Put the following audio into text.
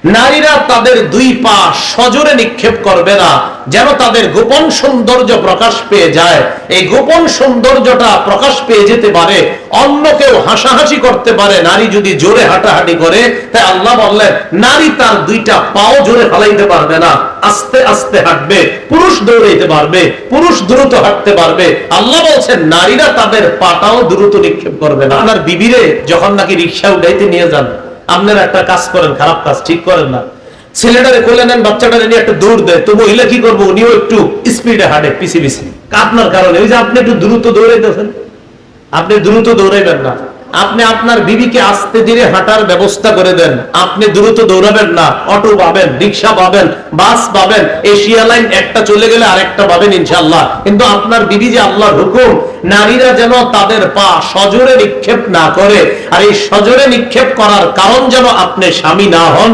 নারীরা তাদের দুই পা সজোরে নিক্ষেপ করবে না, যেন তাদের গোপন সৌন্দর্য প্রকাশ পেয়ে যায়। এই গোপন সৌন্দর্যটা প্রকাশ পেয়ে যেতে পারে, অন্য কেউ হাসাহাসি করতে পারে নারী যদি জোরে হাঁটাহাঁটি করে। তাই আল্লাহ বললেন নারী তার দুইটা পাও জোরে ফেলাইতে পারবে না, আস্তে আস্তে হাঁটবে। পুরুষ দৌড়াইতে পারবে, পুরুষ দ্রুত হাঁটতে পারবে। আল্লাহ বলছেন নারীরা তাদের পাটাও দ্রুত নিক্ষেপ করবে না। আপনার বিবিরে যখন নাকি রিক্সা উঠাইতে নিয়ে যান, আপনারা একটা কাজ করেন, খারাপ কাজ ঠিক করেন না, ছেলেটারে কোলে নেন, বাচ্চাটারে নিয়ে একটা দৌড় দেয়, তো মহিলা কি করবো, উনিও একটু স্পিডে হাঁটে পিছি পিছি। আপনার কারণে ওই যে আপনি একটু দ্রুত দৌড়াইতেছেন, আপনি দ্রুত দৌড়াইবেন না। আপনি আপনার বিবিকে আস্তে ধীরে হাঁটার ব্যবস্থা করে দেন। আপনি দ্রুত দৌড়াবেন না, অটো পাবেন, রিক্সা পাবেন, বাস পাবেন, এশিয়া লাইন একটা চলে গেলে আরেকটা পাবেন ইনশাআল্লাহ। কিন্তু আপনার বিবি যে আল্লাহর হুকুম, নারীরা যেন তাদের পা সজোরে নিক্ষেপ না করে, আর এই সজোরে নিক্ষেপ করার কারণ যেন আপনি স্বামী না হন।